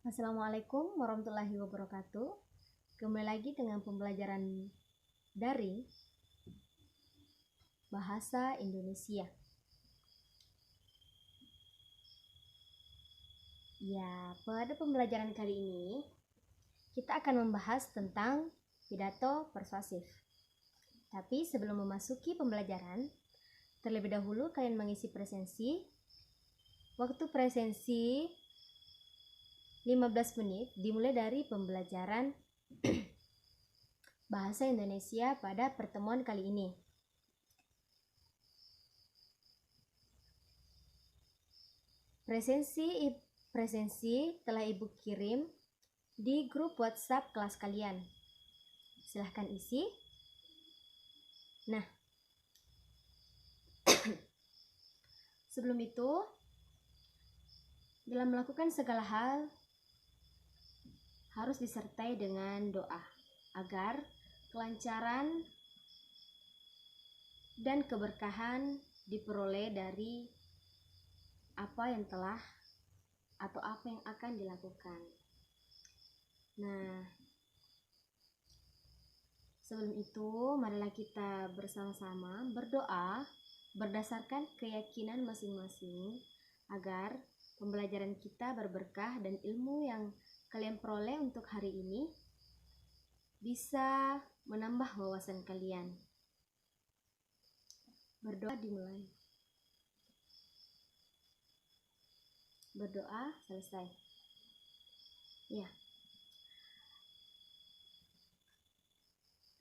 Assalamualaikum warahmatullahi wabarakatuh. Kembali lagi dengan pembelajaran daring Bahasa Indonesia. Ya, pada pembelajaran kali ini kita akan membahas tentang pidato persuasif. Tapi sebelum memasuki pembelajaran, terlebih dahulu kalian mengisi presensi. Waktu presensi 15 menit dimulai dari pembelajaran Bahasa Indonesia pada pertemuan kali ini. Presensi telah Ibu kirim di grup WhatsApp kelas kalian. Silahkan isi. Nah, sebelum itu, dalam melakukan segala hal harus disertai dengan doa agar kelancaran dan keberkahan diperoleh dari apa yang telah atau apa yang akan dilakukan. Nah, sebelum itu marilah kita bersama-sama berdoa berdasarkan keyakinan masing-masing agar pembelajaran kita berberkah dan ilmu yang kalian peroleh untuk hari ini bisa menambah wawasan kalian. Berdoa dimulai. Berdoa selesai. Ya.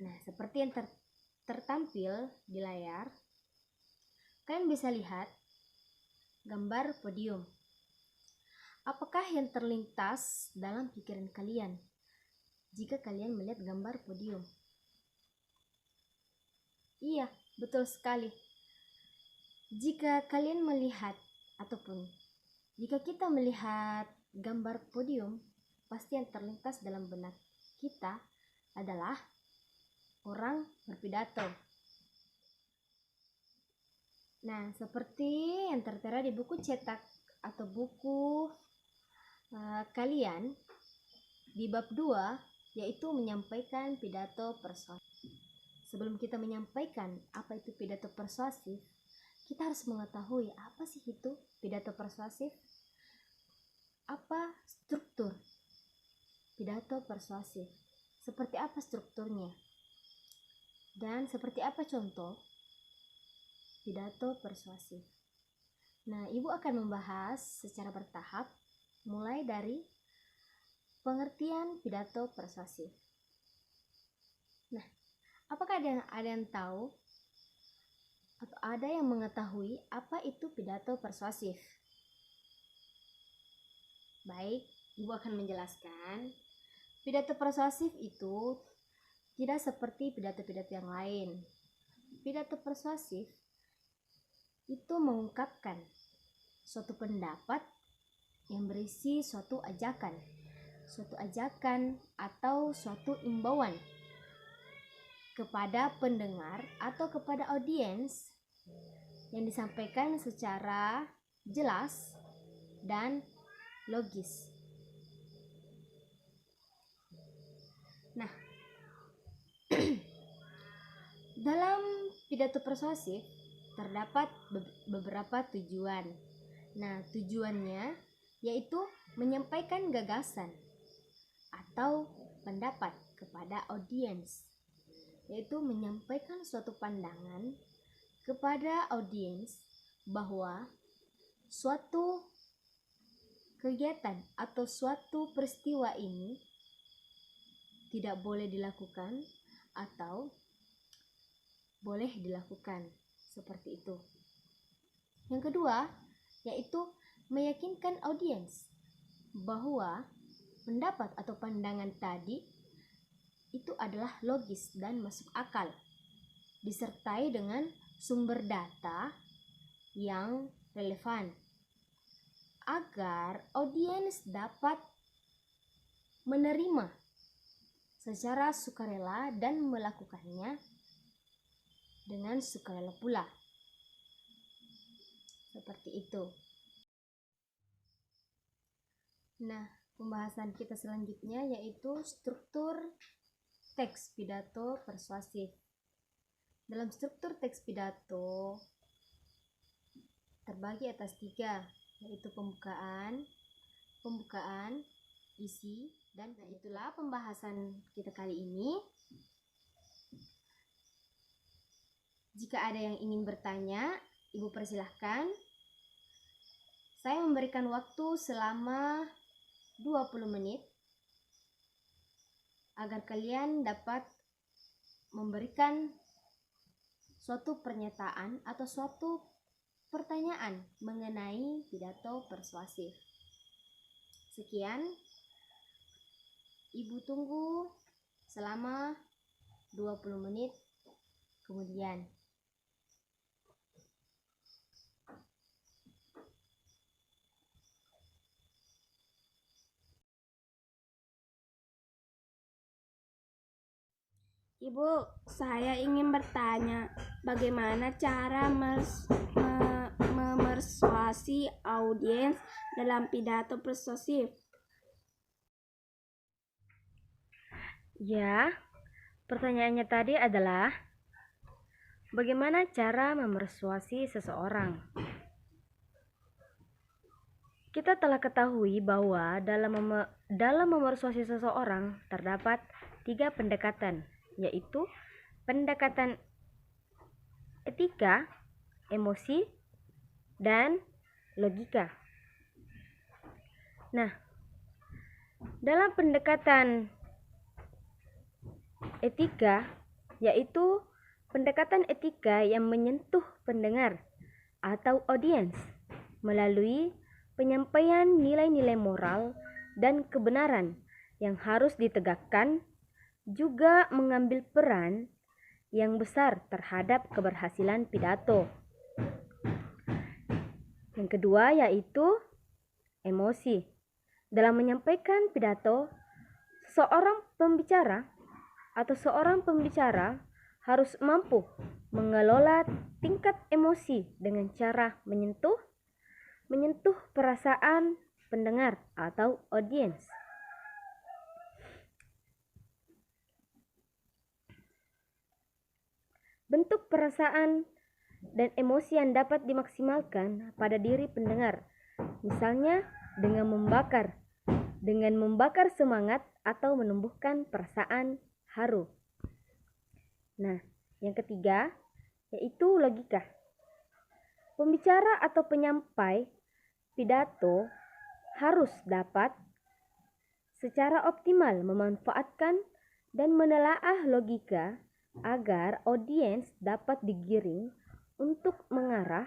Nah, seperti yang tertampil di layar, kalian bisa lihat gambar podium. Apakah yang terlintas dalam pikiran kalian jika kalian melihat gambar podium? Iya, betul sekali. Jika kalian melihat ataupun jika kita melihat gambar podium, pasti yang terlintas dalam benak kita adalah orang berpidato. Nah, seperti yang tertera di buku cetak atau buku kalian di bab 2, yaitu menyampaikan pidato persuasif. Sebelum kita menyampaikan apa itu pidato persuasif, kita harus mengetahui apa sih itu pidato persuasif, apa struktur pidato persuasif, seperti apa strukturnya, dan seperti apa contoh pidato persuasif. Nah, Ibu akan membahas secara bertahap mulai dari pengertian pidato persuasif. Nah, apakah ada yang tahu atau ada yang mengetahui apa itu pidato persuasif? Baik, Ibu akan menjelaskan. Pidato persuasif itu tidak seperti pidato-pidato yang lain. Pidato persuasif itu mengungkapkan suatu pendapat yang berisi suatu ajakan atau suatu imbauan kepada pendengar atau kepada audiens yang disampaikan secara jelas dan logis. Nah, dalam pidato persuasif terdapat beberapa tujuan. Nah, tujuannya yaitu menyampaikan gagasan atau pendapat kepada audiens, yaitu menyampaikan suatu pandangan kepada audiens bahwa suatu kegiatan atau suatu peristiwa ini tidak boleh dilakukan atau boleh dilakukan, seperti itu. Yang kedua, yaitu meyakinkan audiens bahwa pendapat atau pandangan tadi itu adalah logis dan masuk akal, disertai dengan sumber data yang relevan, agar audiens dapat menerima secara sukarela dan melakukannya dengan sukarela pula. Seperti itu. Nah, pembahasan kita selanjutnya yaitu struktur teks pidato persuasif. Dalam struktur teks pidato terbagi atas 3, yaitu pembukaan, isi, dan itulah pembahasan kita kali ini. Jika ada yang ingin bertanya, Ibu persilahkan. Saya memberikan waktu selama 20 menit agar kalian dapat memberikan suatu pernyataan atau suatu pertanyaan mengenai pidato persuasif. Sekian, Ibu tunggu selama 20 menit kemudian. Ibu, saya ingin bertanya, bagaimana cara memersuasi audiens dalam pidato persuasif? Ya, pertanyaannya tadi adalah bagaimana cara memersuasi seseorang? Kita telah ketahui bahwa dalam memersuasi seseorang terdapat 3 pendekatan, yaitu pendekatan etika, emosi, dan logika. Nah, dalam pendekatan etika, yaitu pendekatan etika yang menyentuh pendengar atau audiens melalui penyampaian nilai-nilai moral dan kebenaran yang harus ditegakkan, juga mengambil peran yang besar terhadap keberhasilan pidato. Yang kedua yaitu emosi. Dalam menyampaikan pidato, seorang pembicara harus mampu mengelola tingkat emosi dengan cara menyentuh perasaan pendengar atau audiens. Bentuk perasaan dan emosi yang dapat dimaksimalkan pada diri pendengar, misalnya dengan membakar semangat atau menumbuhkan perasaan haru. Nah, yang ketiga yaitu logika. Pembicara atau penyampai pidato harus dapat secara optimal memanfaatkan dan menelaah logika agar audiens dapat digiring untuk mengarah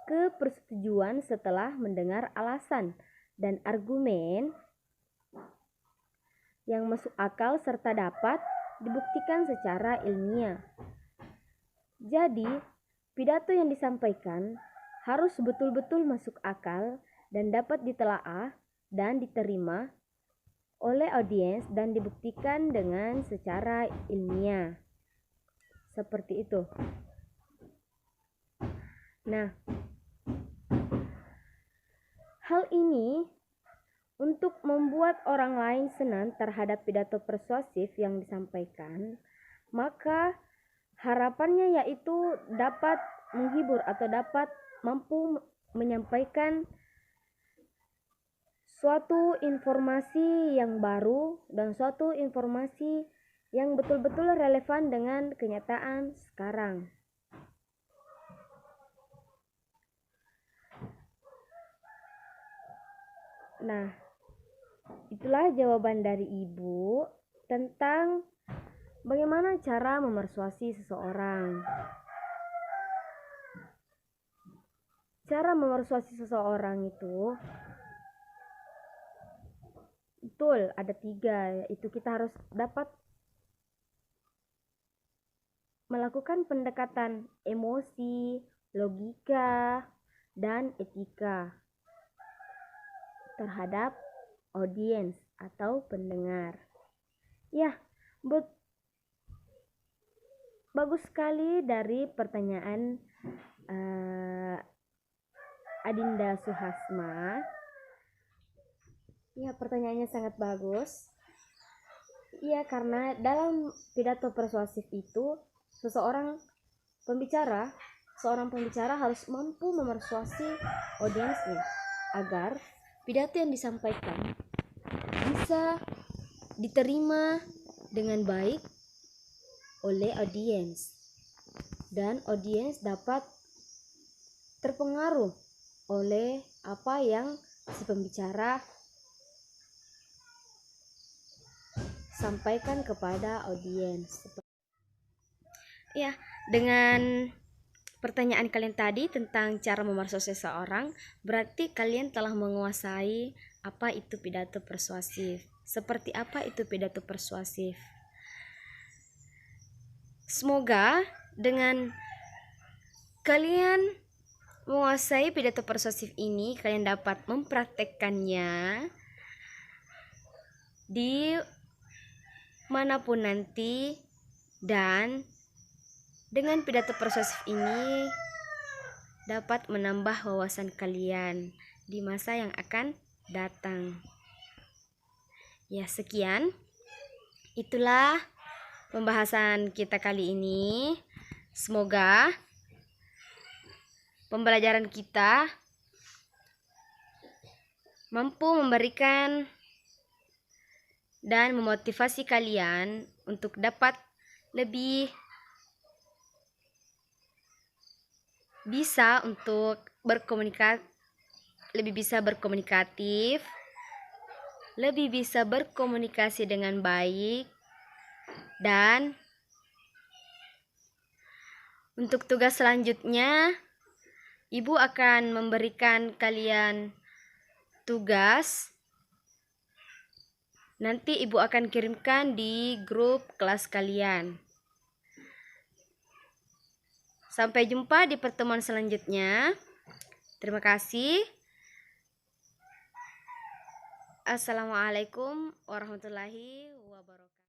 ke persetujuan setelah mendengar alasan dan argumen yang masuk akal serta dapat dibuktikan secara ilmiah. Jadi, pidato yang disampaikan harus betul-betul masuk akal dan dapat ditelaah dan diterima oleh audiens dan dibuktikan dengan secara ilmiah. Seperti itu. Nah, hal ini untuk membuat orang lain senang terhadap pidato persuasif yang disampaikan, maka harapannya yaitu dapat menghibur atau dapat mampu menyampaikan suatu informasi yang baru dan suatu informasi yang betul-betul relevan dengan kenyataan sekarang. Nah, itulah jawaban dari Ibu tentang bagaimana cara memersuasi seseorang. Cara memersuasi seseorang itu betul ada 3, yaitu kita harus dapat melakukan pendekatan emosi, logika, dan etika terhadap audiens atau pendengar. Ya, bagus sekali dari pertanyaan Adinda Suhasma. Ya, pertanyaannya sangat bagus. Iya, karena dalam pidato persuasif itu seorang pembicara harus mampu memersuasi audiensnya agar pidato yang disampaikan bisa diterima dengan baik oleh audiens dan audiens dapat terpengaruh oleh apa yang si pembicara sampaikan kepada audiens. Ya, dengan pertanyaan kalian tadi tentang cara memersuasi seseorang, berarti kalian telah menguasai apa itu pidato persuasif. Seperti apa itu pidato persuasif? Semoga dengan kalian menguasai pidato persuasif ini, kalian dapat mempraktekkannya di manapun nanti, dan dengan pidato persuasif ini dapat menambah wawasan kalian di masa yang akan datang. Ya, sekian. Itulah pembahasan kita kali ini. Semoga pembelajaran kita mampu memberikan dan memotivasi kalian untuk dapat lebih bisa berkomunikatif, lebih bisa berkomunikasi dengan baik, dan untuk tugas selanjutnya Ibu akan memberikan kalian tugas. Nanti Ibu akan kirimkan di grup kelas kalian. Sampai jumpa di pertemuan selanjutnya. Terima kasih. Assalamualaikum warahmatullahi wabarakatuh.